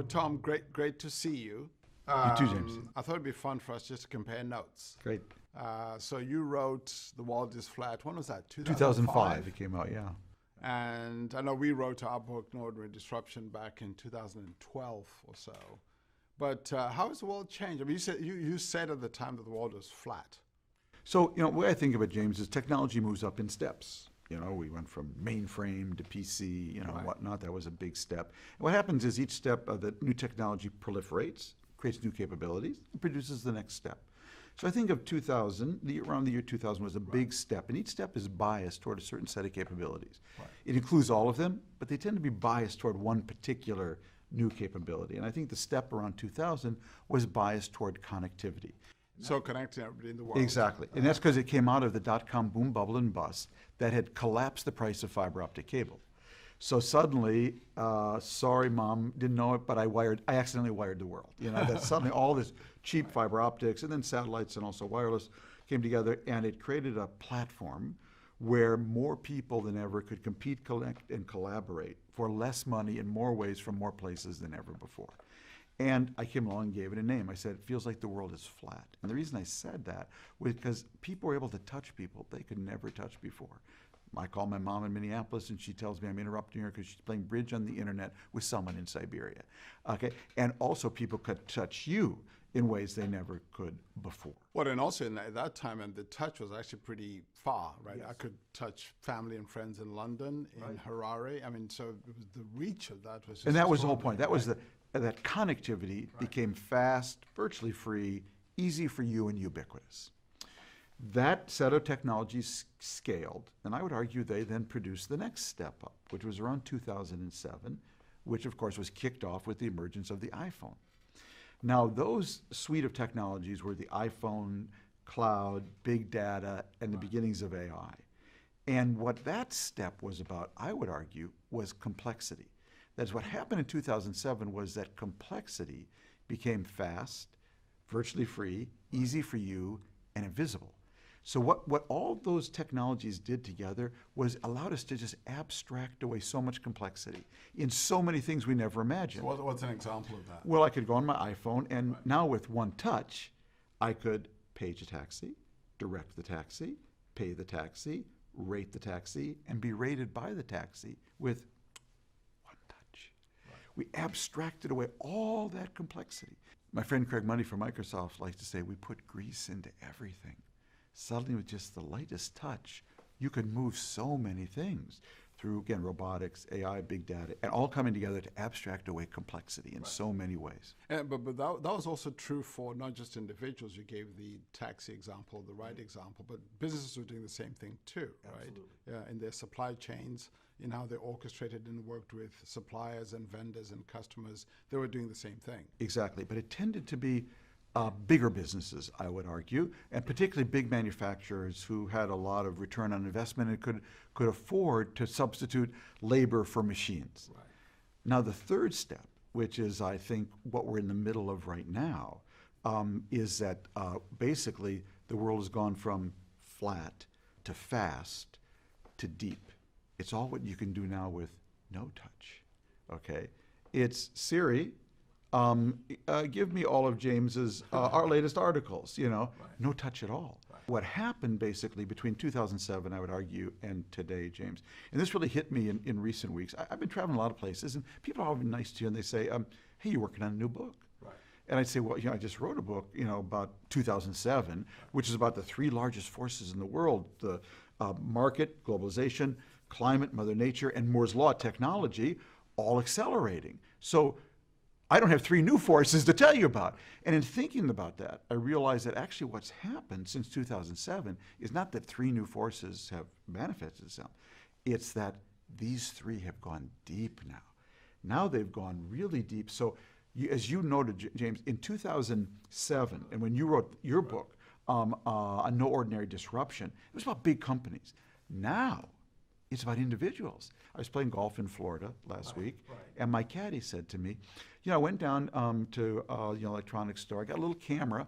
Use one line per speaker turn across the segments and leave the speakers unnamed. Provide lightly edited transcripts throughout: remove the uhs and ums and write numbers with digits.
Tom, great to see you.
You too, James.
I thought it'd be fun for us just to compare notes.
Great.
So you wrote The World is Flat. When was that?
2005 it came out, yeah.
And I know we wrote our book, No Ordinary Disruption, back in 2012 or so. But how has the world changed? I mean, you said at the time that the world was flat.
So, the way I think of it, James, is technology moves up in steps. We went from mainframe to PC,
Right.
whatnot. That was a big step. And what happens is each step of the new technology proliferates, creates new capabilities, and produces the next step. So I think of 2000, around the year 2000 was a big step, and each step is biased toward a certain set of capabilities.
Right.
It includes all of them, but they tend to be biased toward one particular new capability. And I think the step around 2000 was biased toward connectivity.
So connecting everybody in the world.
Exactly. And that's because it came out of the dot-com boom, bubble, and bust that had collapsed the price of fiber optic cable. So suddenly, sorry, Mom, didn't know it, but I accidentally wired the world. That suddenly all this cheap fiber optics and then satellites and also wireless came together, and it created a platform where more people than ever could compete, connect, and collaborate for less money in more ways from more places than ever before. And I came along and gave it a name. I said, it feels like the world is flat. And the reason I said that was because people were able to touch people they could never touch before. I call my mom in Minneapolis and she tells me I'm interrupting her because she's playing bridge on the internet with someone in Siberia. Okay, and also people could touch you in ways they never could before.
Well, and also at that time, and the touch was actually pretty far, right?
Yes.
I could touch family and friends in London, in Harare. I mean, so it was the reach of that was just
And that was the whole point. That was
right?
that connectivity became fast, virtually free, easy for you, and ubiquitous. That set of technologies scaled, and I would argue they then produced the next step up, which was around 2007, which of course was kicked off with the emergence of the iPhone. Now, those suite of technologies were the iPhone, cloud, big data, and the beginnings of AI. And what that step was about, I would argue, was complexity. That's what happened in 2007 was that complexity became fast, virtually free, easy for you, and invisible. So what all those technologies did together was allowed us to just abstract away so much complexity in so many things we never imagined.
So what's an example of that?
Well, I could go on my iPhone, and now with one touch, I could page a taxi, direct the taxi, pay the taxi, rate the taxi, and be rated by the taxi with one touch. Right. We abstracted away all that complexity. My friend Craig Money from Microsoft likes to say we put grease into everything. Suddenly, with just the lightest touch, you could move so many things through, again, robotics, AI, big data, and all coming together to abstract away complexity in so many ways.
But that was also true for not just individuals. You gave the taxi example, the ride example, but businesses were doing the same thing too, right? Yeah, in their supply chains, in how they orchestrated and worked with suppliers and vendors and customers, they were doing the same thing.
Exactly, but it tended to be bigger businesses, I would argue, and particularly big manufacturers who had a lot of return on investment and could afford to substitute labor for machines.
Right.
Now, the third step, which is, I think, what we're in the middle of right now, is that basically the world has gone from flat to fast to deep. It's all what you can do now with no touch, okay? It's Siri, give me all of James's, our latest articles, no touch at all. Right. What happened basically between 2007, I would argue, and today, James, and this really hit me in recent weeks. I've been traveling a lot of places, and people are always nice to you, and they say, hey, you're working on a new book. Right. And I'd say, well, I just wrote a book, about 2007, which is about the three largest forces in the world, the market, globalization, climate, Mother Nature, and Moore's Law technology, all accelerating. So I don't have three new forces to tell you about. And in thinking about that, I realized that actually what's happened since 2007 is not that three new forces have manifested itself. It's that these three have gone deep now. Now they've gone really deep. So as you noted, James, in 2007, and when you wrote your book, A No Ordinary Disruption, it was about big companies. Now, it's about individuals. I was playing golf in Florida last week, and my caddy said to me, I went down to electronics store. I got a little camera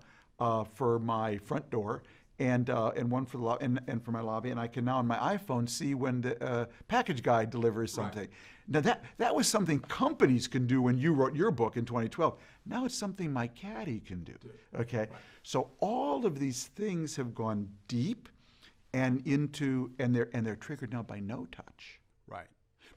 for my front door, and one for the and for my lobby, and I can now on my iPhone see when the package guy delivers something. Now that was something companies can do when you wrote your book in 2012. Now it's something my caddy can do. Okay, so all of these things have gone deep, and they're triggered now by no touch.
Right.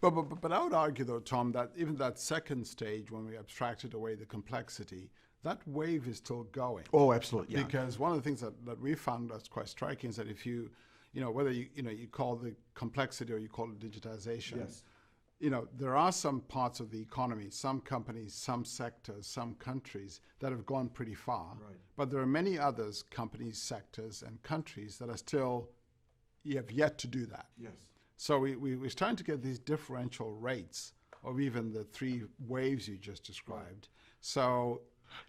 But I would argue, though, Tom, that even that second stage, when we abstracted away the complexity, that wave is still going.
Oh, absolutely. Yeah.
Because one of the things that we found that's quite striking is that if you whether you call the complexity or you call it digitization,
Yes.
There are some parts of the economy, some companies, some sectors, some countries that have gone pretty far.
Right.
But there are many others, companies, sectors, and countries that are still have yet to do that.
Yes.
So we're starting to get these differential rates of even the three waves you just described. So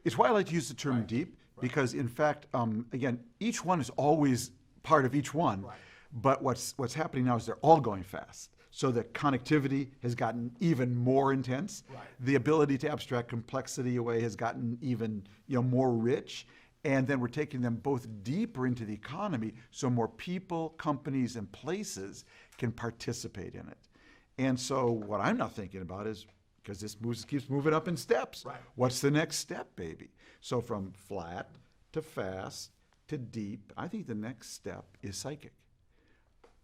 it's why I like to use the term deep, because in fact, again, each one is always part of each one. Right. But what's happening now is they're all going fast. So the connectivity has gotten even more intense. Right. The ability to abstract complexity away has gotten even more rich. And then we're taking them both deeper into the economy so more people, companies, and places can participate in it. And so what I'm not thinking about is, because this keeps moving up in steps, what's the next step, baby? So from flat to fast to deep, I think the next step is psychic.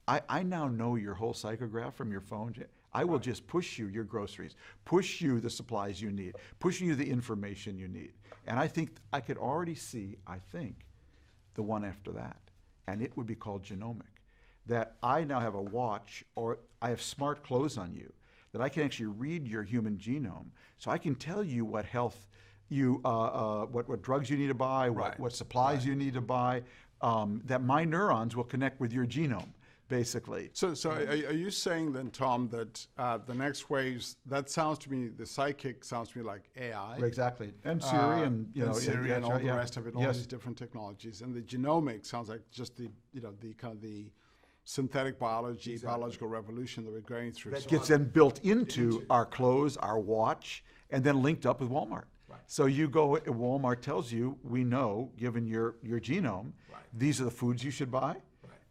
I now know your whole psychograph from your phone. I will just push you your groceries, push you the supplies you need, pushing you the information you need. And I think I could already see, the one after that. And it would be called genomic. That I now have a watch, or I have smart clothes on you, that I can actually read your human genome. So I can tell you what health what drugs you need to buy, what supplies you need to buy, that my neurons will connect with your genome. Basically.
So are you saying then, Tom, that the next waves, that sounds to me, the psychic sounds to me like AI?
Exactly. And Siri and
Siri and all the rest of it, all these different technologies. And the genomic sounds like just the kind of the synthetic biology, biological revolution that we're going through.
That gets then built into our clothes, our watch, and then linked up with Walmart. Right. So you go, Walmart tells you, we know, given your genome, these are the foods you should buy.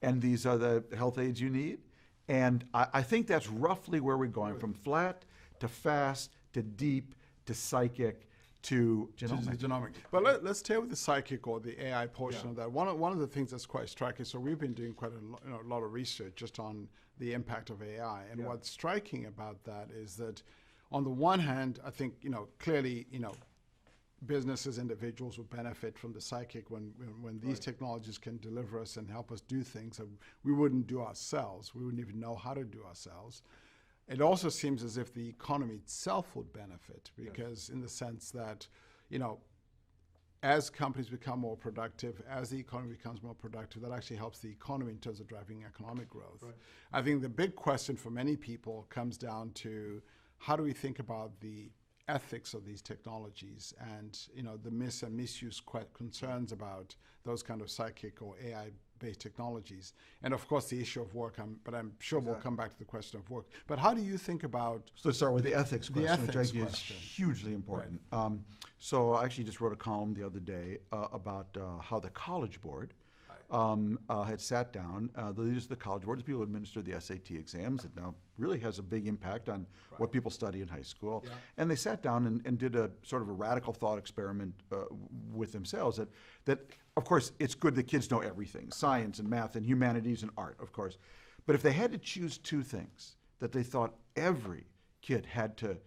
And these are the health aids you need. And I think that's roughly where we're going, from flat to fast to deep to psychic to genomic.
But let's stay with the psychic or the AI portion of that. One of the things that's quite striking, so we've been doing quite a lot of research just on the impact of AI. And what's striking about that is that on the one hand, I think, clearly, businesses, individuals will benefit from the psychic when these technologies can deliver us and help us do things that we wouldn't do ourselves. We wouldn't even know how to do ourselves. It also seems as if the economy itself would benefit, because in the sense that, as companies become more productive, as the economy becomes more productive, that actually helps the economy in terms of driving economic growth. Right. I think the big question for many people comes down to, how do we think about the ethics of these technologies and the mis and misuse concerns about those kind of psychic or AI-based technologies, and of course the issue of work. But I'm sure we'll come back to the question of work. But how do you think about?
So let's start with the ethics question, which I think is hugely important. Right. So I actually just wrote a column the other day about how the College Board had sat down. The leaders of the College Board, the people who administer the SAT exams, it now really has a big impact on what people study in high school. Yeah. And they sat down and did a sort of a radical thought experiment with themselves that, of course, it's good that kids know everything, science and math and humanities and art, of course. But if they had to choose two things that they thought every kid had to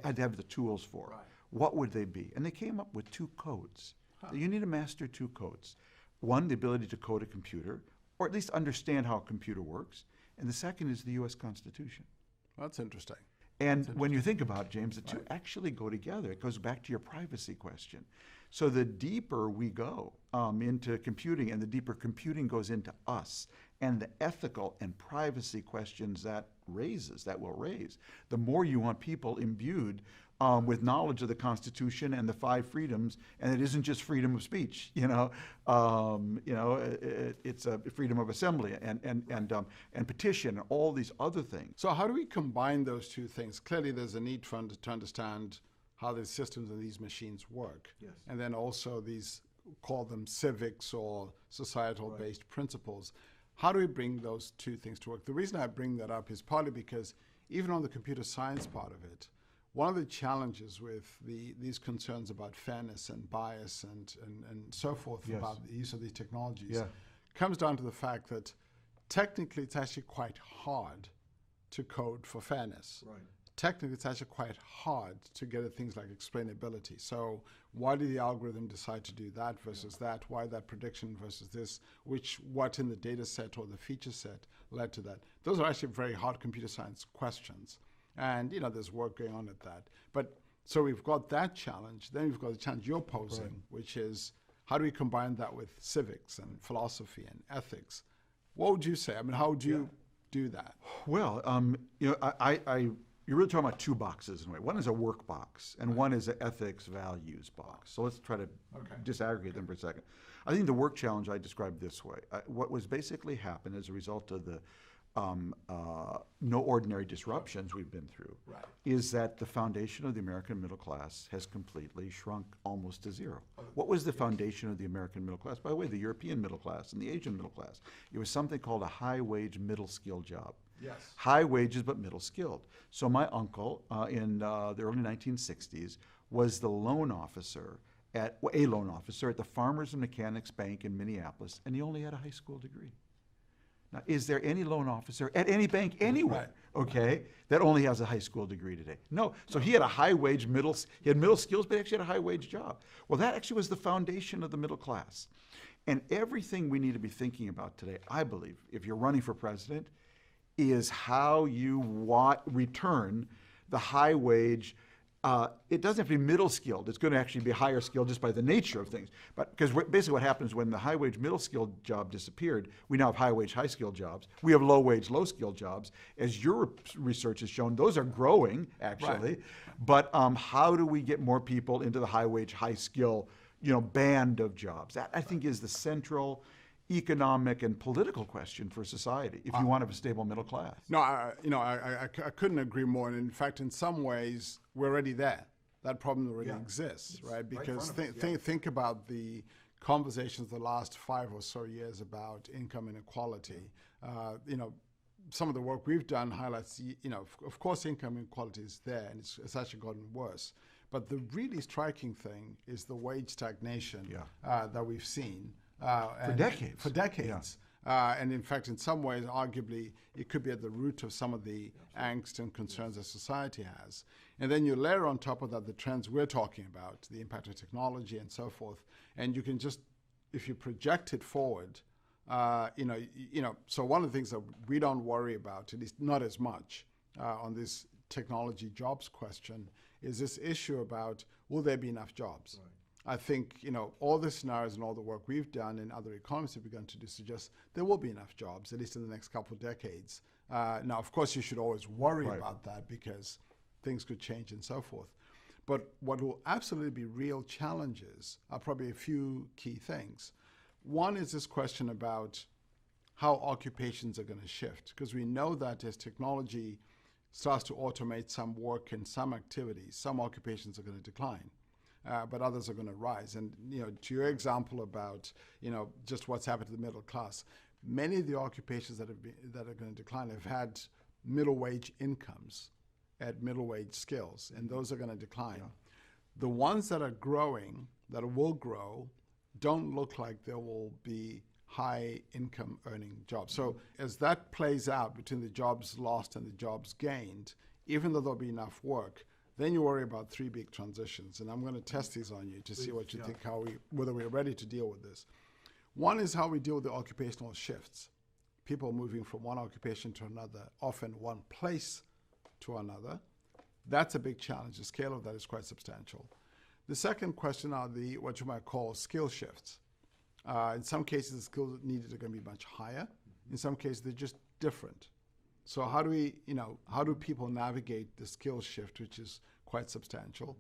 have the tools for, what would they be? And they came up with two codes. You need to master two codes. One, the ability to code a computer, or at least understand how a computer works. And the second is the U.S. Constitution.
That's interesting.
And when you think about it, James, the two actually go together. It goes back to your privacy question. So the deeper we go into computing, and the deeper computing goes into us, and the ethical and privacy questions that will raise, the more you want people imbued with knowledge of the Constitution and the 5 freedoms, and it isn't just freedom of speech. It's a freedom of assembly and petition and all these other things.
So how do we combine those two things? Clearly, there's a need to understand how the systems of these machines work, and then also these call them civics or societal-based principles. How do we bring those two things to work? The reason I bring that up is partly because even on the computer science part of it, one of the challenges with these concerns about fairness and bias and so forth about the use of these technologies comes down to the fact that technically it's actually quite hard to code for fairness.
Right.
Technically, it's actually quite hard to get at things like explainability. So why did the algorithm decide to do that versus that? Why that prediction versus this? What in the data set or the feature set led to that? Those are actually very hard computer science questions. And, there's work going on at that. But so we've got that challenge. Then we've got the challenge you're posing, which is how do we combine that with civics and philosophy and ethics? What would you say? I mean, how would you do that?
Well, you're really talking about two boxes in a way. One is a work box, and one is an ethics values box. So let's try to disaggregate them for a second. I think the work challenge I described this way. What was basically happened as a result of the no ordinary disruptions we've been through is that the foundation of the American middle class has completely shrunk almost to zero. What was the foundation of the American middle class? By the way, the European middle class and the Asian middle class. It was something called a high-wage, middle-skilled job.
Yes.
High wages, but middle-skilled. So my uncle in the early 1960s was the loan officer at the Farmers and Mechanics Bank in Minneapolis, and he only had a high school degree. Now, is there any loan officer at any bank anywhere, that only has a high school degree today? No. So he had a high-wage, he had middle skills, but he actually had a high-wage job. Well, that actually was the foundation of the middle class. And everything we need to be thinking about today, I believe, if you're running for president, is how you return the high wage. It doesn't have to be middle skilled. It's going to actually be higher skilled just by the nature of things. But because basically what happens when the high wage middle skilled job disappeared, we now have high wage high skilled jobs. We have low wage low skilled jobs. As your research has shown, those are growing actually. But how do we get more people into the high wage high skill band of jobs? That I think is the central economic and political question for society if you want to have a stable middle class.
No, I couldn't agree more. And in fact, in some ways, we're already there. That problem already exists, right? Because think about the conversations the last 5 or so years about income inequality. Some of the work we've done highlights, of course, income inequality is there, and it's actually gotten worse. But the really striking thing is the wage stagnation that we've seen.
For decades.
For decades. And in fact, in some ways, arguably, it could be at the root of some of the angst and concerns that society has. And then you layer on top of that the trends we're talking about, the impact of technology and so forth. And you can just, if you project it forward, so one of the things that we don't worry about, at least not as much on this technology jobs question, is this issue about will there be enough jobs? I think, all the scenarios and all the work we've done and other economists have begun to do suggest there will be enough jobs, at least in the next couple of decades. Now, of course, you should always worry about that because things could change and so forth. But what will absolutely be real challenges are probably a few key things. One is this question about how occupations are going to shift, because we know that as technology starts to automate some work and some activities, some occupations are going to decline. But others are going to rise. And to your example about just what's happened to the middle class, many of the occupations that are going to decline have had middle wage incomes at middle wage skills, and those are going to decline. The ones that are growing, that will grow, don't look like there will be high income earning jobs. So as that plays out between the jobs lost and the jobs gained, even though there'll be enough work, then you worry about 3 big transitions. And I'm going to test these on you to see what you think, whether we're ready to deal with this. One is how we deal with the occupational shifts. People moving from one occupation to another, often one place to another. That's a big challenge. The scale of that is quite substantial. The second question are what you might call skill shifts. In some cases, the skills needed are going to be much higher. In some cases, they're just different. So how do people navigate the skill shift, which is quite substantial?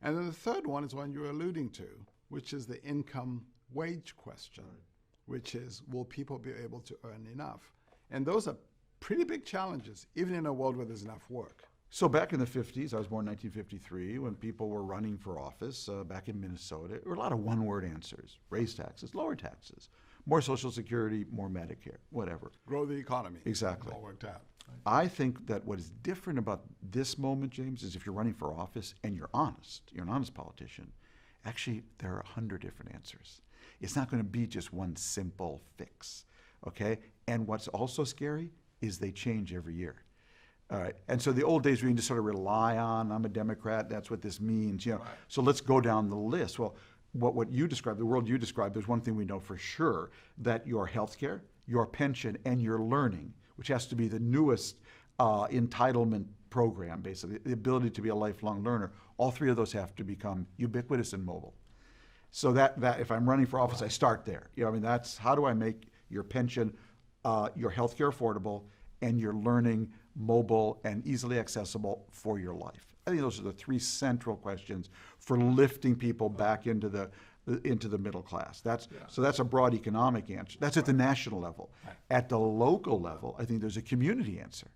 And then the third one is one you're alluding to, which is the income wage question, which is, will people be able to earn enough? And those are pretty big challenges, even in a world where there's enough work.
So back in the 50s, I was born in 1953, when people were running for office back in Minnesota, there were a lot of one-word answers: raise taxes, lower taxes, more Social Security, more Medicare, whatever.
Grow the economy.
Exactly.
It all worked out.
I think that what is different about this moment, James, is if you're running for office and you're an honest politician, actually there are 100 different answers. It's not going to be just one simple fix, okay? And what's also scary is they change every year. All right, and so the old days we can just sort of rely on, I'm a Democrat, that's what this means, Right. So let's go down the list. Well, what you described, the world you described, there's one thing we know for sure, that your health care, your pension, and your learning, which has to be the newest entitlement program, basically, the ability to be a lifelong learner, all three of those have to become ubiquitous and mobile. So that if I'm running for office, I start there. I mean, that's how do I make your pension, your health care affordable, and your learning mobile and easily accessible for your life. I think those are the three central questions for lifting people back into the middle class. So that's a broad economic answer. That's at the national level. At the local level, I think there's a community answer.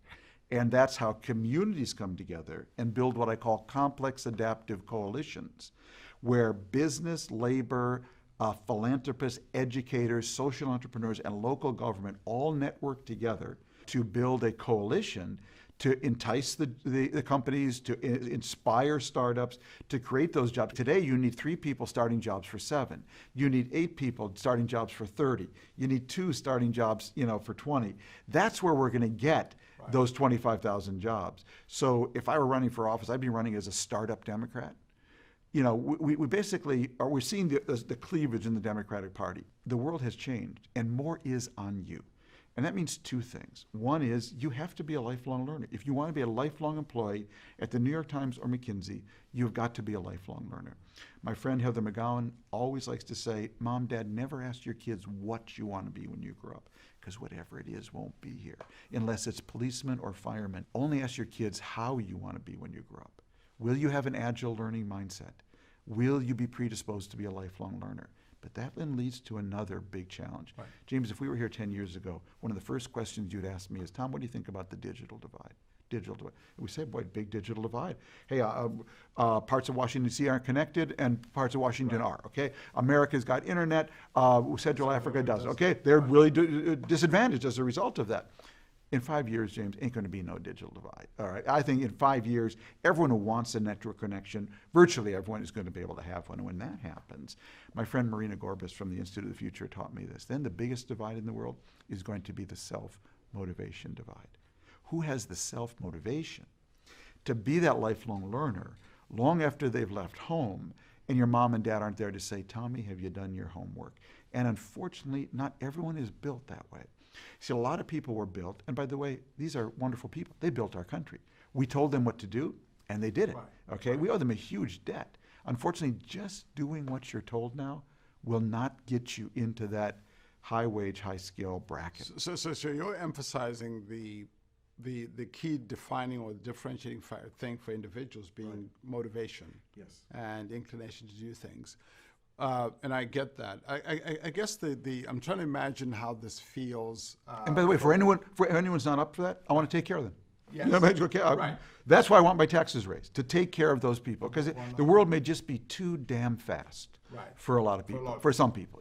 And that's how communities come together and build what I call complex adaptive coalitions, where business, labor, philanthropists, educators, social entrepreneurs, and local government all network together to build a coalition to entice the companies, to inspire startups, to create those jobs. Today, you need 3 people starting jobs for 7. You need 8 people starting jobs for 30. You need 2 starting jobs, for 20. That's where we're going to get those 25,000 jobs. So if I were running for office, I'd be running as a startup Democrat. We basically we're seeing the cleavage in the Democratic Party. The world has changed, and more is on you. And that means 2 things. One is you have to be a lifelong learner. If you want to be a lifelong employee at the New York Times or McKinsey, you've got to be a lifelong learner. My friend Heather McGowan always likes to say, Mom, Dad, never ask your kids what you want to be when you grow up, because whatever it is won't be here, unless it's policeman or fireman. Only ask your kids how you want to be when you grow up. Will you have an agile learning mindset? Will you be predisposed to be a lifelong learner? But that then leads to another big challenge. Right. James, if we were here 10 years ago, one of the first questions you'd ask me is, Tom, what do you think about the digital divide? And we say, boy, big digital divide. Hey, parts of Washington, D.C. aren't connected, and parts of Washington are, okay? America's got internet, Central Africa doesn't, okay? They're really disadvantaged as a result of that. In 5 years, James, ain't going to be no digital divide. All right. I think in 5 years, everyone who wants a network connection, virtually everyone is going to be able to have one. And when that happens, my friend Marina Gorbis from the Institute of the Future taught me this. Then the biggest divide in the world is going to be the self-motivation divide. Who has the self-motivation to be that lifelong learner long after they've left home and your mom and dad aren't there to say, Tommy, have you done your homework? And unfortunately, not everyone is built that way. See, a lot of people were built, and by the way, these are wonderful people. They built our country. We told them what to do, and they did it, okay? We owe them a huge debt. Unfortunately, just doing what you're told now will not get you into that high-wage, high-skill bracket.
So you're emphasizing the key defining or differentiating thing for individuals being motivation and inclination to do things. And I get that. I guess I'm trying to imagine how this feels.
And by the way, for anyone's not up for that, I want to take care of them.
Yes.
Right. That's why I want my taxes raised, to take care of those people, because the world may just be too damn fast for a lot of people, for some people,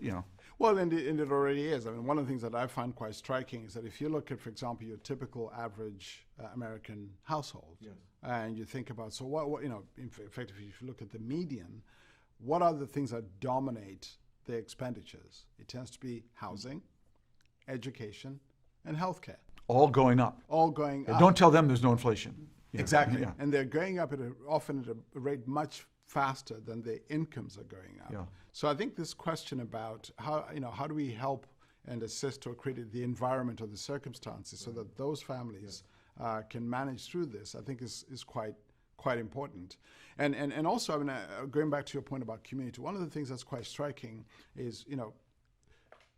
Well, and it already is. I mean, one of the things that I find quite striking is that if you look at, for example, your typical average American household, and you think about, so what effectively, if you look at the median, what are the things that dominate the expenditures? It tends to be housing, education, and healthcare.
All going up.
All going up.
Don't tell them there's no inflation.
Exactly. Yeah. And they're going up often at a rate much faster than their incomes are going up. Yeah. So I think this question about how do we help and assist or create the environment or the circumstances so that those families can manage through this, I think is quite important. And also, I mean, going back to your point about community, one of the things that's quite striking is,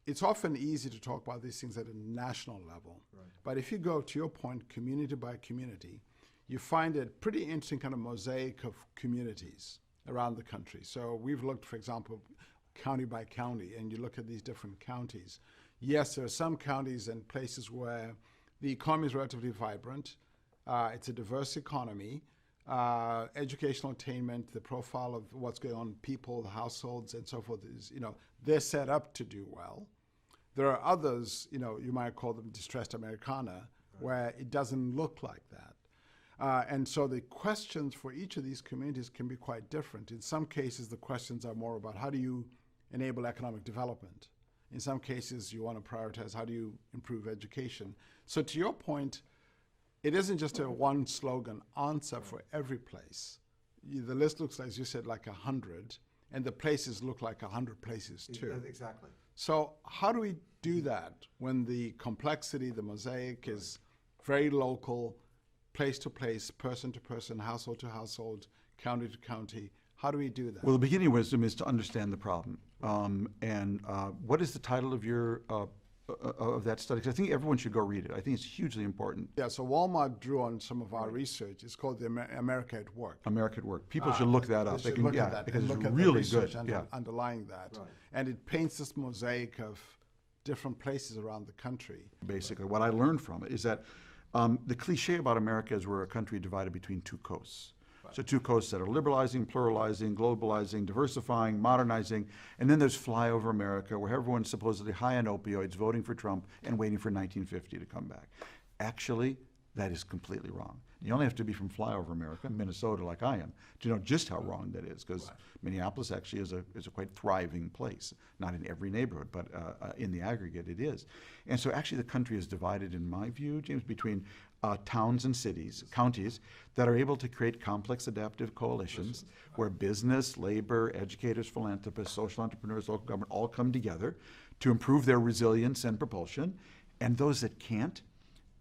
it's often easy to talk about these things at a national level. Right. But if you go, to your point, community by community, you find a pretty interesting kind of mosaic of communities around the country. So we've looked, for example, county by county, and you look at these different counties. Yes, there are some counties and places where the economy is relatively vibrant, It's a diverse economy. Educational attainment, the profile of what's going on in people, the households, and so forth is, they're set up to do well. There are others, you might call them distressed Americana, where it doesn't look like that. And so the questions for each of these communities can be quite different. In some cases, the questions are more about how do you enable economic development. In some cases, you want to prioritize how do you improve education. So to your point, it isn't just a one slogan answer for every place. The list looks, as you said, like 100, and the places look like 100 places too.
Exactly.
So how do we do that when the complexity, the mosaic is very local, place to place, person to person, household to household, county to county? How do we do that?
Well, the beginning of wisdom is to understand the problem. What is the title of your of that study? 'Cause I think everyone should go read it. I think it's hugely important.
Yeah, so Walmart drew on some of our research. It's called the America at Work.
America at Work. People should look that up.
They can look at that
because
and
it's
look at
really
the research
good.
underlying that.
Right.
And it paints this mosaic of different places around the country.
Basically, what I learned from it is that the cliche about America is we're a country divided between two coasts. Right. So two coasts that are liberalizing, pluralizing, globalizing, diversifying, modernizing, and then there's flyover America where everyone's supposedly high on opioids, voting for Trump, and waiting for 1950 to come back. Actually, that is completely wrong. You only have to be from flyover America, Minnesota like I am, to know just how wrong that is, because Minneapolis actually is a quite thriving place. Not in every neighborhood, but in the aggregate it is. And so actually the country is divided, in my view, James, between towns and cities, counties, that are able to create complex adaptive coalitions where business, labor, educators, philanthropists, social entrepreneurs, local government all come together to improve their resilience and propulsion, and those that can't,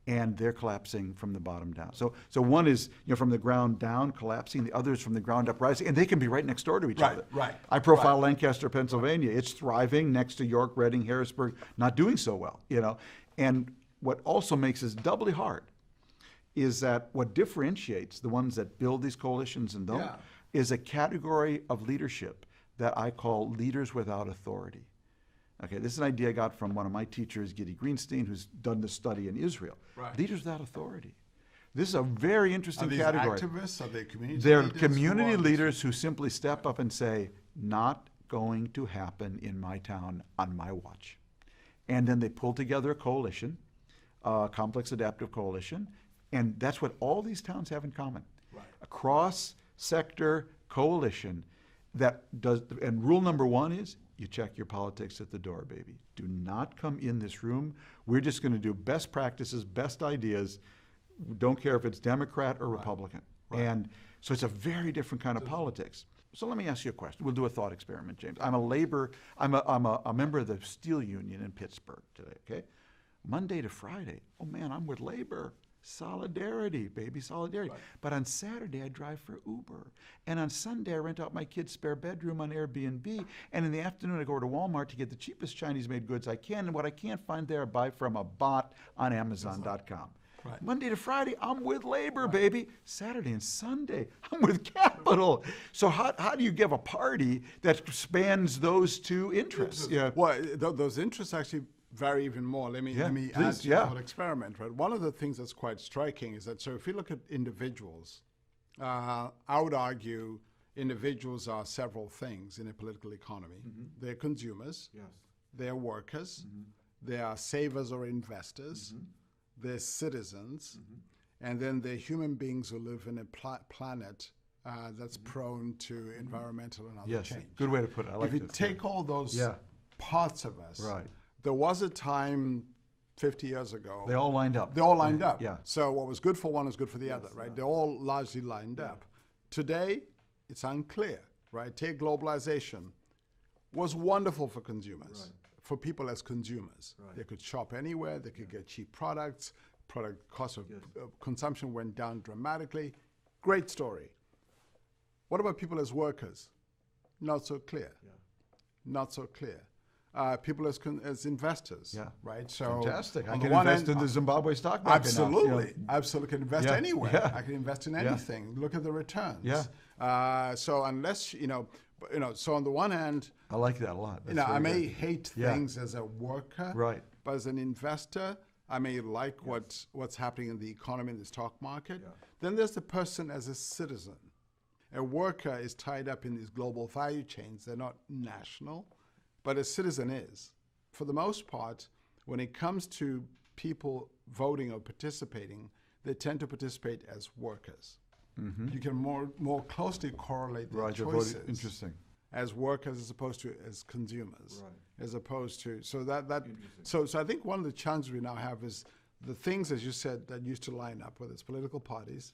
and they're collapsing from the bottom down. So one is from the ground down collapsing, the other is from the ground up rising, and they can be right next door to each other.
Right.
I profile Lancaster, Pennsylvania. It's thriving next to York, Reading, Harrisburg, not doing so well. And what also makes this doubly hard is that what differentiates the ones that build these coalitions and don't is a category of leadership that I call leaders without authority. Okay, this is an idea I got from one of my teachers, Giddy Greenstein, who's done this study in Israel. Right. Leaders without authority. This is a very interesting category.
Are these activists? Are they community
They're
leaders?
community leaders who simply step up and say, not going to happen in my town on my watch. And then they pull together a coalition, a complex adaptive coalition, and that's what all these towns have in common. Right. A cross-sector coalition that does, and rule number one is, you check your politics at the door, baby. Do not come in this room. We're just going to do best practices, best ideas. Don't care if it's Democrat or Republican. Right. And so it's a very different kind of politics. So let me ask you a question. We'll do a thought experiment, James. I'm a member of the steel union in Pittsburgh today, okay? Monday to Friday, oh man, I'm with labor. Solidarity, baby, solidarity. Right. But on Saturday, I drive for Uber. And on Sunday, I rent out my kid's spare bedroom on Airbnb. And in the afternoon, I go to Walmart to get the cheapest Chinese-made goods I can. And what I can't find there, I buy from a bot on Amazon.com. Right. Monday to Friday, I'm with labor, baby. Saturday and Sunday, I'm with capital. So how do you give a party that spans those two interests? Yeah.
Well, those interests actually vary even more. Let me add to the thought experiment. Right. One of the things that's quite striking is that, so if you look at individuals, I would argue individuals are several things in a political economy. Mm-hmm. They're consumers. Yes. They're workers. Mm-hmm. They are savers or investors. Mm-hmm. They're citizens. Mm-hmm. And then they're human beings who live in a planet that's prone to environmental and other change.
Good way to put it. I like
if you take all those parts of us, there was a time 50 years ago.
They all lined up.
They all lined up.
Yeah.
So what was good for one is good for the other, right? They all largely lined up. Today, it's unclear, right? Take globalization. Was wonderful for consumers, for people as consumers. Right. They could shop anywhere. They could get cheap products. Product cost of consumption went down dramatically. Great story. What about people as workers? Not so clear. Yeah. Not so clear. People as investors, right? So
fantastic. I can invest in the Zimbabwe stock market.
Absolutely, absolutely. Can invest anywhere. Yeah. I can invest in anything. Look at the returns. Yeah. So unless so on the one hand,
I like that a lot.
I may hate things as a worker, right? But as an investor, I may like what's happening in the economy, in the stock market. Then there's the person as a citizen. A worker is tied up in these global value chains. They're not national, but a citizen is. For the most part, when it comes to people voting or participating, they tend to participate as workers. You can more closely correlate their choices as workers as opposed to as consumers, as opposed to so I think one of the challenges we now have is the things, as you said, that used to line up, whether it's political parties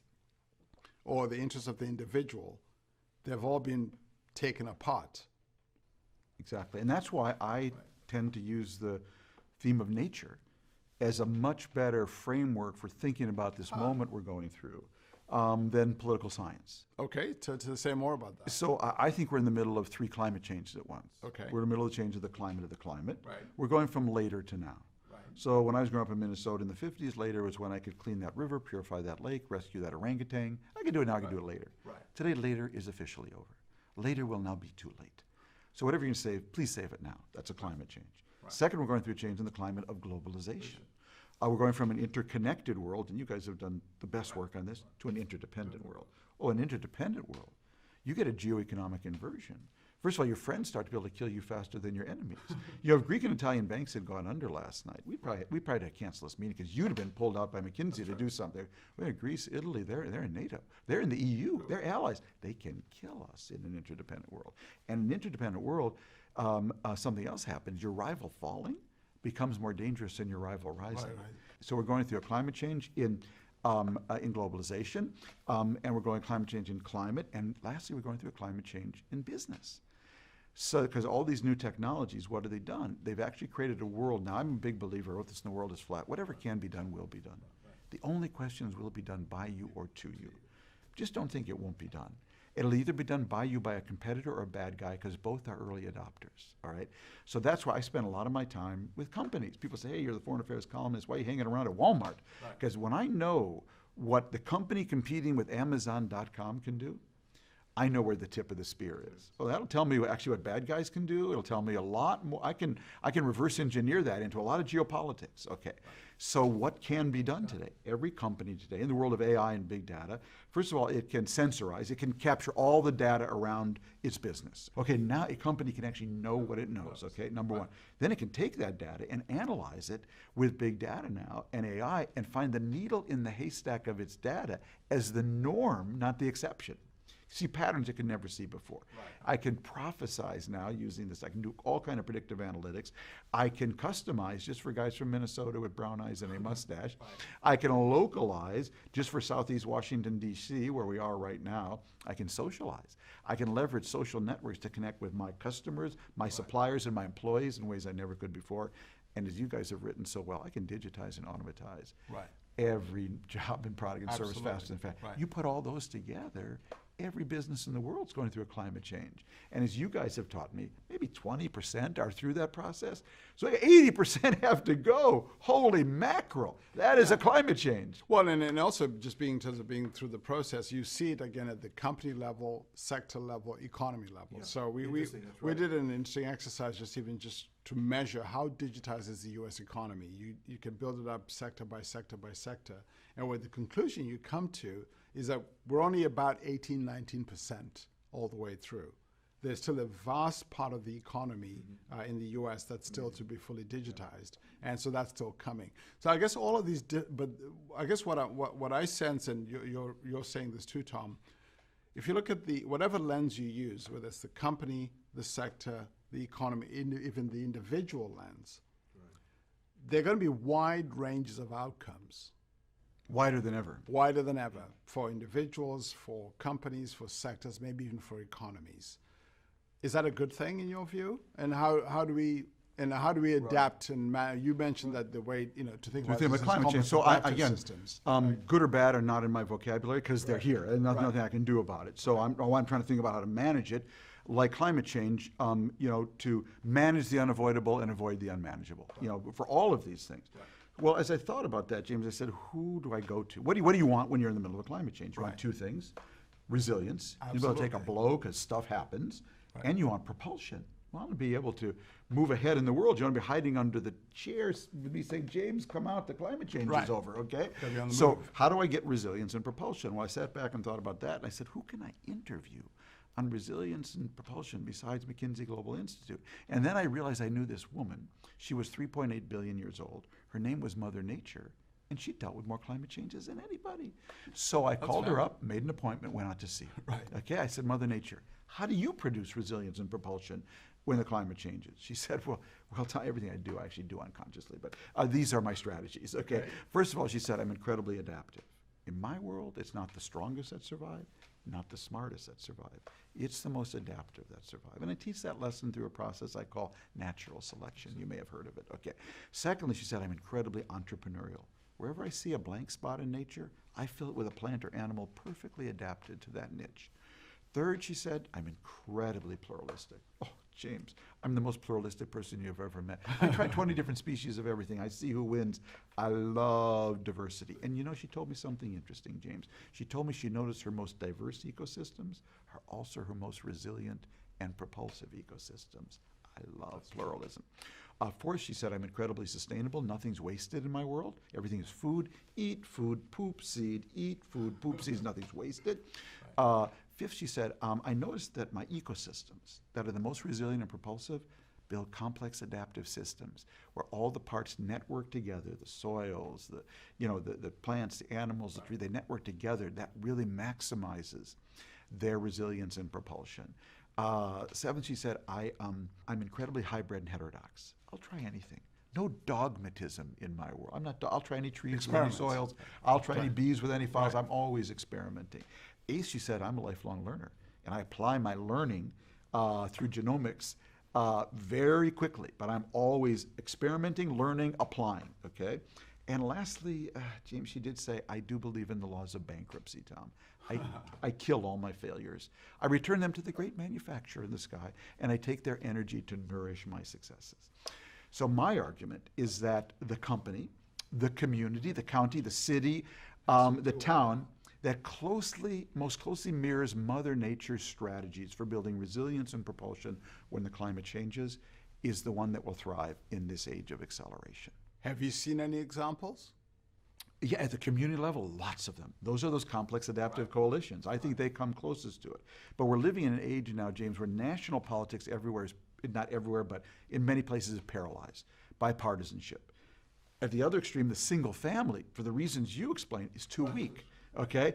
or the interests of the individual, they've all been taken apart.
Exactly, and that's why I tend to use the theme of nature as a much better framework for thinking about this moment we're going through than political science.
Okay, to say more about that.
So I think we're in the middle of 3 climate changes at once.
Okay.
We're in the middle of the change of the climate.
Right.
We're going from later to now.
Right.
So when I was growing up in Minnesota in the 50s, later was when I could clean that river, purify that lake, rescue that orangutan. I can do it now, I can do it later.
Right.
Today, later is officially over. Later will now be too late. So whatever you can save, please save it now. That's a climate change. Right. Second, we're going through a change in the climate of globalization. We're going from an interconnected world, and you guys have done the best work on this, to an interdependent world. Oh, an interdependent world. You get a geoeconomic inversion. First of all, your friends start to be able to kill you faster than your enemies. You have Greek and Italian banks had gone under last night. We probably had to cancel this meeting because you'd have been pulled out by McKinsey to do something. We had Greece, Italy, they're in NATO. They're in the EU. They're allies. They can kill us in an interdependent world. And in an interdependent world, something else happens. Your rival falling becomes more dangerous than your rival rising. Right. So we're going through a climate change in globalization, and we're going climate change in climate, and lastly, we're going through a climate change in business. So, because all these new technologies, what have they done? They've actually created a world. Now, I'm a big believer, I wrote this in The World is Flat. Whatever can be done will be done. The only question is, will it be done by you or to you? Just don't think it won't be done. It'll either be done by you by a competitor or a bad guy, because both are early adopters, all right? So that's why I spend a lot of my time with companies. People say, hey, you're the foreign affairs columnist, why are you hanging around at Walmart? Because when I know what the company competing with Amazon.com can do, I know where the tip of the spear is. Well, that'll tell me actually what bad guys can do. It'll tell me a lot more. I can reverse engineer that into a lot of geopolitics. Okay, so what can be done today? Every company today in the world of AI and big data, first of all, it can sensorize. It can capture all the data around its business. Okay, now a company can actually know what it knows. Okay, number one. Then it can take that data and analyze it with big data now and AI and find the needle in the haystack of its data as the norm, not the exception. See patterns it could never see before. Right. I can prophesize now using this. I can do all kind of predictive analytics. I can customize just for guys from Minnesota with brown eyes and a mustache. Right. I can localize just for Southeast Washington, D.C., where we are right now. I can socialize. I can leverage social networks to connect with my customers, my suppliers, and my employees in ways I never could before. And as you guys have written so well, I can digitize and automatize every job and product and service faster than fast. You put all those together, every business in the world is going through a climate change. And as you guys have taught me, maybe 20% are through that process. So 80% have to go. Holy mackerel. That is a climate change.
Well, and also just being in terms of being through the process, you see it again at the company level, sector level, economy level. Yeah. So we did an interesting exercise just to measure how digitized is the U.S. economy. You can build it up sector by sector by sector. And with the conclusion you come to is that we're only about 18-19% all the way through. There's still a vast part of the economy in the U.S. that's still to be fully digitized, and so that's still coming. So I guess all of these, but I guess what I sense, and you're saying this too, Tom, if you look at whatever lens you use, whether it's the company, the sector, the economy, even the individual lens, there are going to be wide ranges of outcomes.
Wider than ever.
Wider than ever for individuals, for companies, for sectors, maybe even for economies. Is that a good thing in your view? And how do we adapt? And you mentioned that the way to think about
climate change. So systems. Good or bad are not in my vocabulary because they're here, and nothing I can do about it. So I'm trying to think about how to manage it, like climate change. To manage the unavoidable and avoid the unmanageable. For all of these things. Well, as I thought about that, James, I said, who do I go to? What do you want when you're in the middle of climate change? You want two things: resilience. You're able to take a blow because stuff happens, and you want propulsion. want to be able to move ahead in the world. You want to be hiding under the chairs with me saying, James, come out, the climate change is over, okay?
Gotta be on the
So
move.
how do I get resilience and propulsion? Well, I sat back and thought about that, and I said, who can I interview on resilience and propulsion besides McKinsey Global Institute? And then I realized I knew this woman. She was 3.8 billion years old. Her name was Mother Nature, and she dealt with more climate changes than anybody. So I called her up, made an appointment, went out to see her.
Right.
Okay, I said, Mother Nature, how do you produce resilience and propulsion when the climate changes? She said, well, everything I do, I actually do unconsciously, but these are my strategies, okay?
Right.
First of all, she said, I'm incredibly adaptive. In my world, it's not the strongest that survive, not the smartest that survive. It's the most adaptive that survive. And I teach that lesson through a process I call natural selection. You may have heard of it, okay? Secondly, she said, I'm incredibly entrepreneurial. Wherever I see a blank spot in nature, I fill it with a plant or animal perfectly adapted to that niche. Third, she said, I'm incredibly pluralistic. Oh, James, I'm the most pluralistic person you've ever met. I try 20 different species of everything. I see who wins. I love diversity. And you know, she told me something interesting, James. She told me she noticed her most diverse ecosystems are also her most resilient and propulsive ecosystems. I love pluralism. Fourth, she said, I'm incredibly sustainable. Nothing's wasted in my world. Everything is food. Eat food, poop seed. Eat food, poop seeds. Nothing's wasted. Fifth, she said, I noticed that my ecosystems that are the most resilient and propulsive build complex adaptive systems where all the parts network together, the soils, the plants, the animals, the tree, they network together. That really maximizes their resilience and propulsion. Seventh, she said, I'm incredibly hybrid and heterodox. I'll try anything. No dogmatism in my world. I'll try any trees with any soils. I'll try any bees with any flowers. I'm always experimenting. Eighth, she said, I'm a lifelong learner, and I apply my learning through genomics very quickly, but I'm always experimenting, learning, applying, okay? And lastly, James, she did say, I do believe in the laws of bankruptcy, Tom. I kill all my failures. I return them to the great manufacturer in the sky, and I take their energy to nourish my successes. So my argument is that the company, the community, the county, the city, the town, that most closely mirrors Mother Nature's strategies for building resilience and propulsion when the climate changes is the one that will thrive in this age of acceleration.
Have you seen any examples?
Yeah, at the community level, lots of them. Those are those complex adaptive coalitions. I think they come closest to it. But we're living in an age now, James, where national politics everywhere is, not everywhere, but in many places is paralyzed by partisanship. At the other extreme, the single family, for the reasons you explained, is too weak. Okay?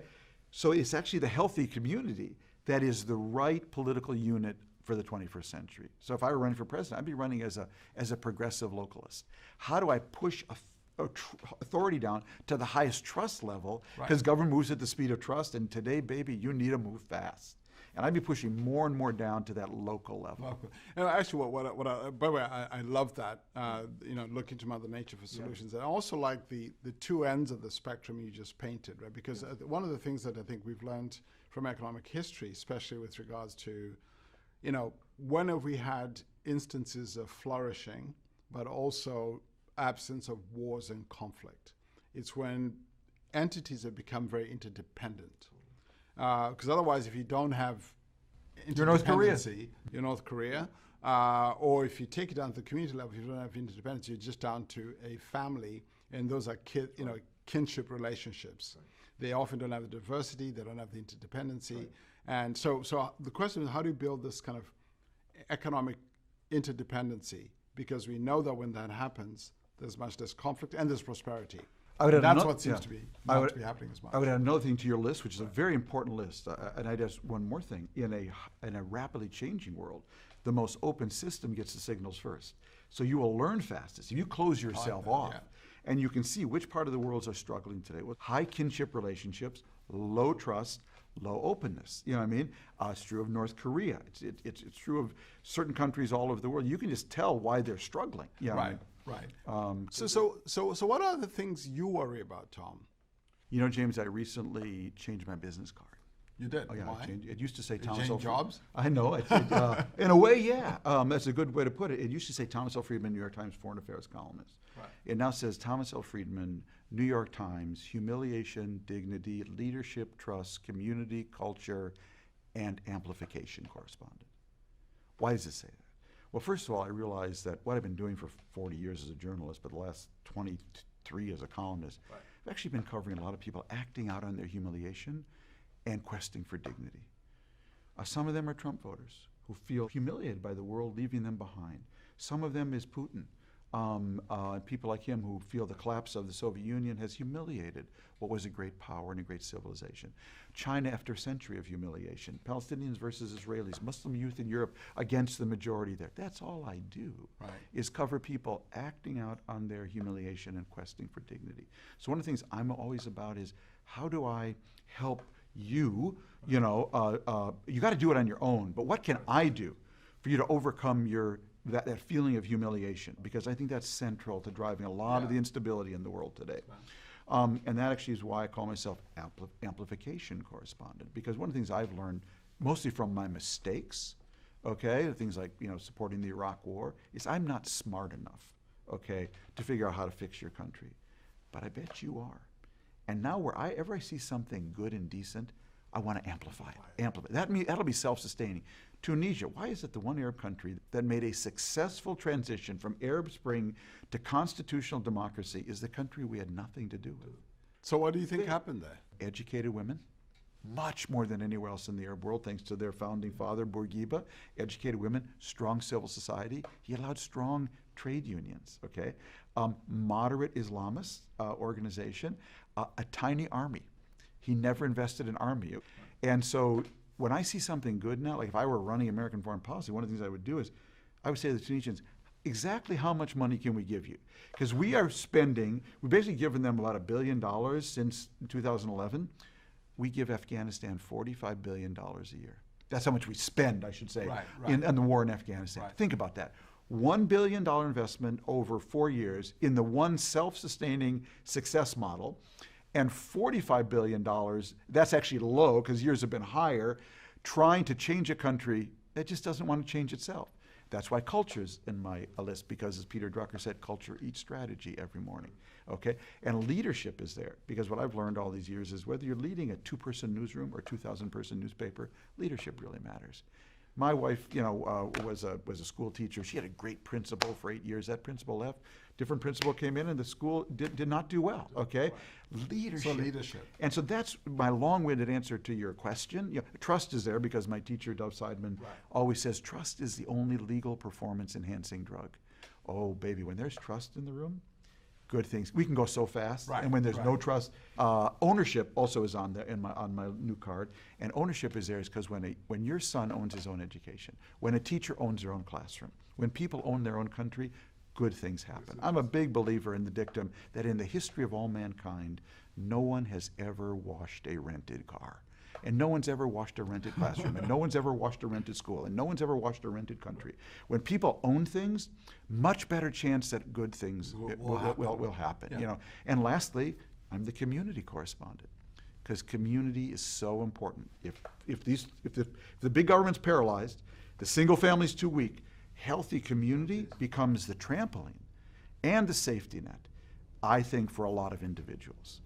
So it's actually the healthy community that is the right political unit for the 21st century. So if I were running for president, I'd be running as a progressive localist. How do I push authority down to the highest trust level? Because government moves at the speed of trust, and today, baby, you need to move fast. And I'd be pushing more and more down to that local level.
And actually, by the way, I love that, looking to Mother Nature for solutions. And I also like the two ends of the spectrum you just painted, right? Because one of the things that I think we've learned from economic history, especially with regards to, when have we had instances of flourishing, but also absence of wars and conflict? It's when entities have become very interdependent. Because otherwise, if you don't have interdependency, you're North Korea. Or if you take it down to the community level, if you don't have interdependence, you're just down to a family, and those are kinship relationships. Right. They often don't have the diversity, they don't have the interdependency. Right. And so the question is, how do you build this kind of economic interdependency? Because we know that when that happens, there's much less conflict and there's prosperity. That's what seems to be not to be happening as much.
I would add another thing to your list, which is a very important list. And I'd add one more thing. In a rapidly changing world, the most open system gets the signals first. So you will learn fastest. If you close yourself off, and you can see which part of the worlds are struggling today with high kinship relationships, low trust, low openness. You know what I mean? It's true of North Korea. It's true of certain countries all over the world. You can just tell why they're struggling. You know what I mean?
Right. So what are the things you worry about, Tom?
You know, James, I recently changed my business card.
You did?
Oh, yeah,
why?
It used to say Thomas
Change
L.
jobs?
I know. In a way, yeah. That's a good way to put it. It used to say Thomas L. Friedman, New York Times Foreign Affairs columnist. Right. It now says Thomas L. Friedman, New York Times, humiliation, dignity, leadership, trust, community, culture, and amplification correspondent. Why does it say that? Well, first of all, I realized that what I've been doing for 40 years as a journalist, but the last 23 as a columnist, I've actually been covering a lot of people acting out on their humiliation and questing for dignity. Some of them are Trump voters who feel humiliated by the world leaving them behind. Some of them is Putin. People like him who feel the collapse of the Soviet Union has humiliated what was a great power and a great civilization. China after a century of humiliation. Palestinians versus Israelis. Muslim youth in Europe against the majority there. That's all I do, is cover people acting out on their humiliation and questing for dignity. So one of the things I'm always about is, how do I help you? You know, you got to do it on your own, but what can I do for you to overcome that feeling of humiliation? Because I think that's central to driving a lot of the instability in the world today. And that actually is why I call myself amplification correspondent, because one of the things I've learned, mostly from my mistakes, okay, things like, you know, supporting the Iraq War, is I'm not smart enough, okay, to figure out how to fix your country. But I bet you are. And now wherever I see something good and decent, I want to amplify it. That'll be self-sustaining. Tunisia, why is it the one Arab country that made a successful transition from Arab Spring to constitutional democracy is the country we had nothing to do with?
So what do you think happened there?
Educated women, much more than anywhere else in the Arab world, thanks to their founding father, Bourguiba. Educated women, strong civil society. He allowed strong trade unions, okay? Moderate Islamist organization, a tiny army. He never invested in army. And so when I see something good now, like if I were running American foreign policy, one of the things I would do is, I would say to the Tunisians, exactly how much money can we give you? Because we've basically given them about $1 billion since 2011. We give Afghanistan $45 billion a year. That's how much we spend, I should say, in the war in Afghanistan. Think about that. $1 billion investment over 4 years in the one self-sustaining success model, and $45 billion, that's actually low because years have been higher, trying to change a country that just doesn't want to change itself. That's why culture's in my list, because as Peter Drucker said, culture eats strategy every morning, okay? And leadership is there, because what I've learned all these years is whether you're leading a 2-person newsroom or 2,000-person newspaper, leadership really matters. My wife, you know, was a school teacher. She had a great principal for 8 years. That principal left. Different principal came in, and the school did not do well. Okay, leadership.
So leadership.
And so that's my long-winded answer to your question. You know, trust is there because my teacher Dov Seidman always says trust is the only legal performance-enhancing drug. Oh, baby, when there's trust in the room, good things. We can go so fast, and when there's no trust, ownership also is on my new card. And ownership is there because when your son owns his own education, when a teacher owns their own classroom, when people own their own country, good things happen. I'm a big believer in the dictum that in the history of all mankind, no one has ever washed a rented car. And no one's ever washed a rented classroom, and no one's ever washed a rented school, and no one's ever washed a rented country. When people own things, much better chance that good things will happen. You know. And lastly, I'm the community correspondent, because community is so important. If the big government's paralyzed, the single family's too weak, healthy community becomes the trampoline and the safety net, I think, for a lot of individuals.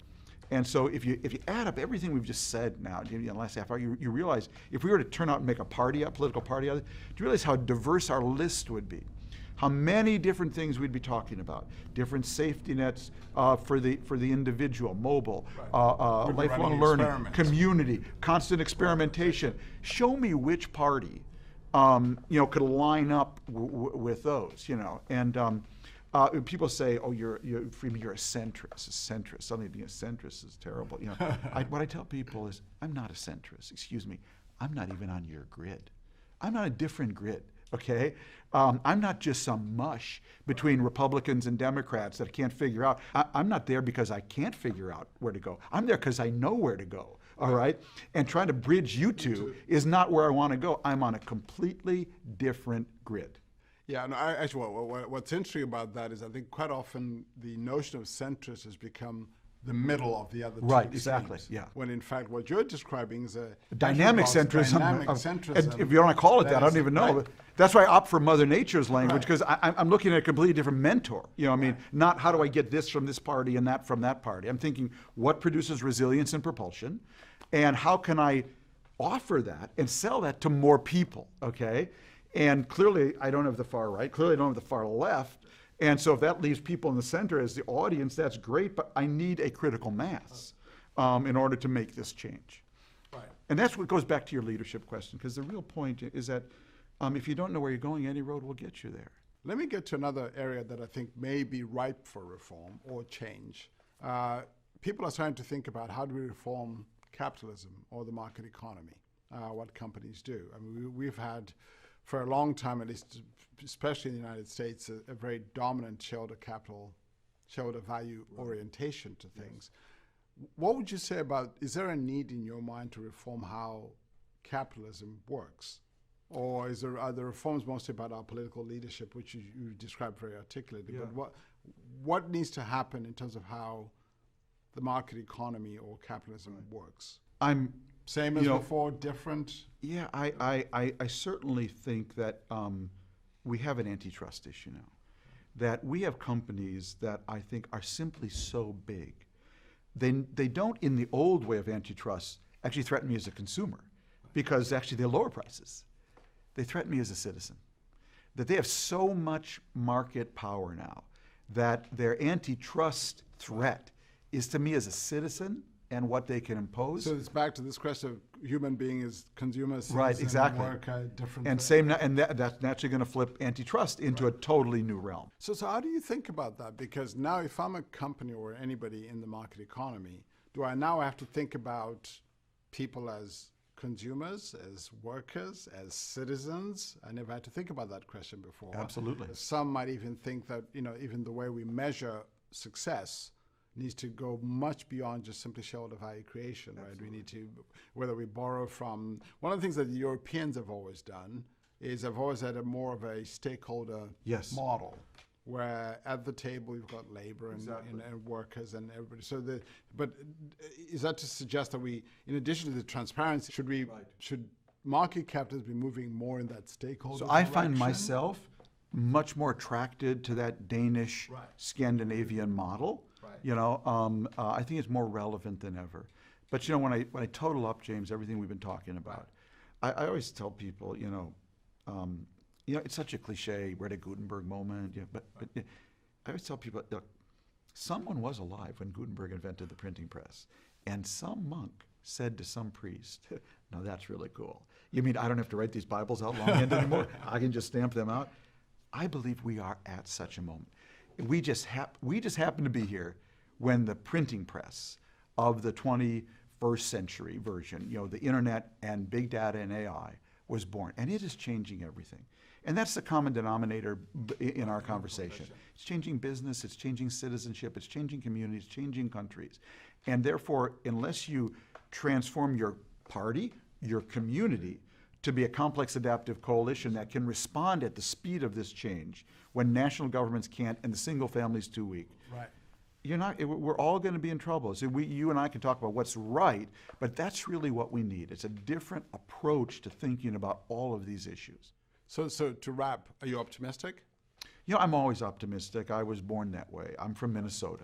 And so if you add up everything we've just said now, in the last half hour, you realize if we were to turn out and make a political party out of it, do you realize how diverse our list would be? How many different things we'd be talking about? Different safety nets for the individual, mobile, lifelong learning, community, constant experimentation. Show me which party, could line up with those, and. People say, "Oh, Freeman, you're a centrist." Suddenly, being a centrist is terrible. What I tell people is, I'm not a centrist. Excuse me, I'm not even on your grid. I'm on a different grid. Okay, I'm not just some mush between Republicans and Democrats that I can't figure out. I'm not there because I can't figure out where to go. I'm there because I know where to go. All right, and trying to bridge you two is not where I want to go. I'm on a completely different grid.
Yeah, no, actually, what's interesting about that is I think quite often the notion of centrist has become the middle of the other two
Right,
extremes.
exactly, yeah.
When in fact what you're describing is a
dynamic centrism.
Dynamic centrism.
If you want to call it that, I don't even know. Right. That's why I opt for Mother Nature's language, because I'm looking at a completely different mentor. Not how do I get this from this party and that from that party. I'm thinking what produces resilience and propulsion, and how can I offer that and sell that to more people, okay? And clearly, I don't have the far right. Clearly, I don't have the far left. And so if that leaves people in the center as the audience, that's great, but I need a critical mass in order to make this change.
Right.
And that's what goes back to your leadership question, because the real point is that if you don't know where you're going, any road will get you there.
Let me get to another area that I think may be ripe for reform or change. People are starting to think about how do we reform capitalism or the market economy, what companies do. I mean, we've had, for a long time at least, especially in the United States, a very dominant shareholder capital, shareholder value orientation to things. What would you say about, is there a need in your mind to reform how capitalism works? Or are the reforms mostly about our political leadership, which you described very articulately?
Yeah.
But what needs to happen in terms of how the market economy or capitalism works? Same as before, different?
Yeah, I certainly think that we have an antitrust issue now. That we have companies that I think are simply so big. They don't, in the old way of antitrust, actually threaten me as a consumer, because actually they lower prices. They threaten me as a citizen. That they have so much market power now that their antitrust threat is to me as a citizen and what they can impose.
So it's back to this question of human being as consumers,
right? Exactly.
Work different.
And that's naturally going to flip antitrust into a totally new realm.
So how do you think about that? Because now, if I'm a company or anybody in the market economy, do I now have to think about people as consumers, as workers, as citizens? I never had to think about that question before.
Absolutely.
Some might even think that even the way we measure success needs to go much beyond just simply shareholder value creation, right? We need to, whether we borrow from, one of the things that the Europeans have always done is they've always had more of a stakeholder model, where at the table you've got labor and workers and everybody. But is that to suggest that we, in addition to the transparency, should market capitalists be moving more in that stakeholder direction?
I find myself much more attracted to that Danish Scandinavian model. I think it's more relevant than ever. But when I total up, James, everything we've been talking about, I always tell people, it's such a cliche, we're at a Gutenberg moment. But I always tell people, look, someone was alive when Gutenberg invented the printing press, and some monk said to some priest, "No, that's really cool. You mean I don't have to write these Bibles out longhand anymore? I can just stamp them out." I believe we are at such a moment. We just happen to be here when the printing press of the 21st century version, the internet and big data and AI was born, and it is changing everything. And that's the common denominator in our conversation. It's changing business, it's changing citizenship, it's changing communities, changing countries. And therefore, unless you transform your party, your community, to be a complex adaptive coalition that can respond at the speed of this change when national governments can't and the single family's too weak.
Right.
We're all going to be in trouble. So you and I can talk about what's right, but that's really what we need. It's a different approach to thinking about all of these issues.
So to wrap, are you optimistic?
I'm always optimistic. I was born that way. I'm from Minnesota,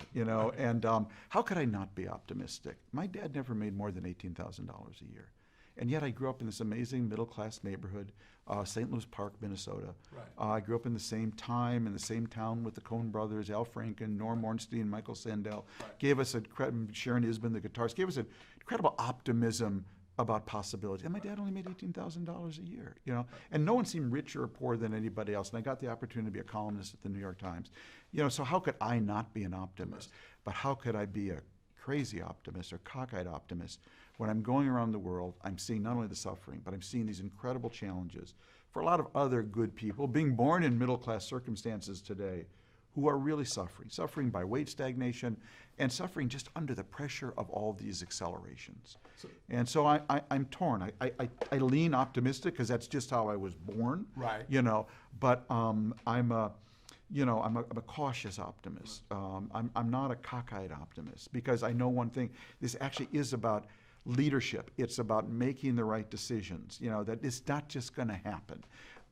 and how could I not be optimistic? My dad never made more than $18,000 a year. And yet I grew up in this amazing middle-class neighborhood, St. Louis Park, Minnesota.
Right.
I grew up in the same time, in the same town with the Coen brothers, Al Franken, Norm Ornstein, Michael Sandel. Gave us Sharon Isbin, the guitarist, gave us an incredible optimism about possibility. And my dad only made $18,000 a year, And no one seemed richer or poorer than anybody else. And I got the opportunity to be a columnist at the New York Times. So how could I not be an optimist? But how could I be a crazy optimist or cockeyed optimist when I'm going around the world? I'm seeing not only the suffering, but I'm seeing these incredible challenges for a lot of other good people being born in middle-class circumstances today who are really suffering by wage stagnation and suffering just under the pressure of all these accelerations. So I'm torn. I lean optimistic because that's just how I was born.
Right.
But I'm a cautious optimist. I'm not a cockeyed optimist because I know one thing. This actually is about leadership. It's about making the right decisions. That it's not just going to happen.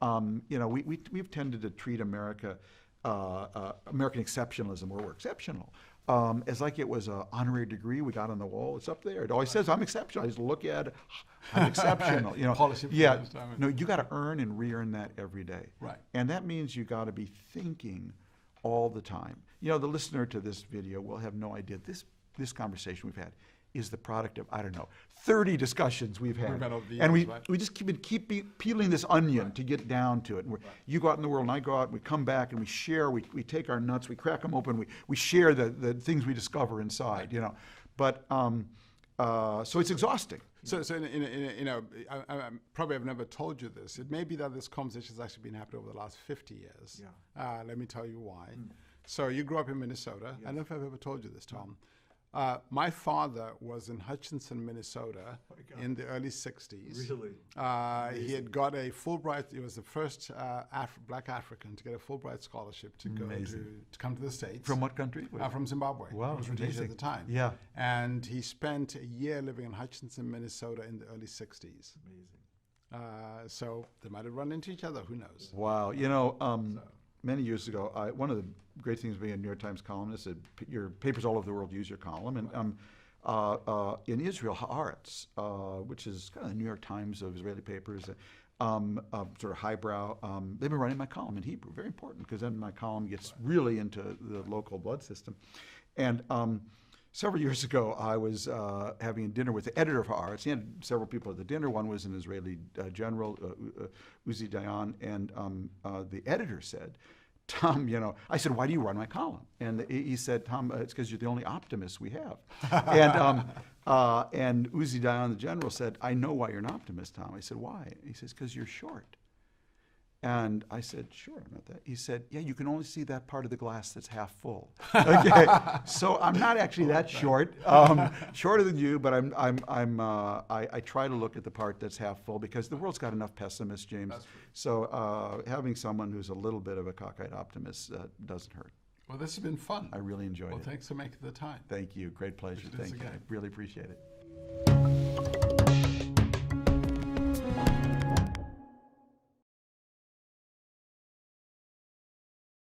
We've tended to treat American exceptionalism, where we're exceptional, as like it was an honorary degree we got on the wall. It's up there. It always says I'm exceptional. I just look at it. I'm exceptional. You know,
Policy for
yeah.
this time.
No, you got to earn and re-earn that every day.
Right.
And that means you got to be thinking all the time. You know, the listener to this video will have no idea. This conversation we've had is the product of, I don't know, 30 discussions we've had.
Over the
And
years, right?
we just keep peeling this onion to get down to it. And you go out in the world and I go out and we come back and we share, we take our nuts, we crack them open, we share the things we discover inside, you know. But, so it's exhausting.
So you know, I probably have never told you this. It may be that this conversation has actually been happening over the last 50 years.
Yeah.
Let me tell you why. So you grew up in Minnesota. I don't know if I've ever told you this, Tom. My father was in Hutchinson, Minnesota in the early 60s.
Really?
He had got a Fulbright. He was the first black African to get a Fulbright scholarship to go to come to the States.
From what country?
From Zimbabwe.
Wow,
It was Rhodesia at the time.
Yeah.
And he spent a year living in Hutchinson, Minnesota in the early 60s.
Amazing.
So they might have run into each other. Who knows?
Wow. You know, many years ago, one of the great things being a New York Times columnist, your papers all over the world use your column. And in Israel, Haaretz, which is kind of the New York Times of Israeli papers, sort of highbrow, they've been running my column in Hebrew. Very important, because then my column gets really into the local blood system. And several years ago, I was having dinner with the editor of Haaretz. He had several people at the dinner. One was an Israeli general, Uzi Dayan, and the editor said, Tom, you know, I said, why do you run my column? And he said, Tom, it's because you're the only optimist we have. And Uzi Dayan, the general, said, I know why you're an optimist, Tom. I said, why? He says, because you're short. And I said, sure, I'm not that. He said, yeah, you can only see that part of the glass that's half full. Okay, so I'm not actually that short, shorter than you, but I try to look at the part that's half full, because the world's got enough pessimists, James. So having someone who's a little bit of a cockeyed optimist doesn't hurt.
Well, this has been fun.
I really enjoyed it.
Well, thanks for making the time.
Thank you. Great pleasure.
Let's do this
Thank you.
again.
I really appreciate it.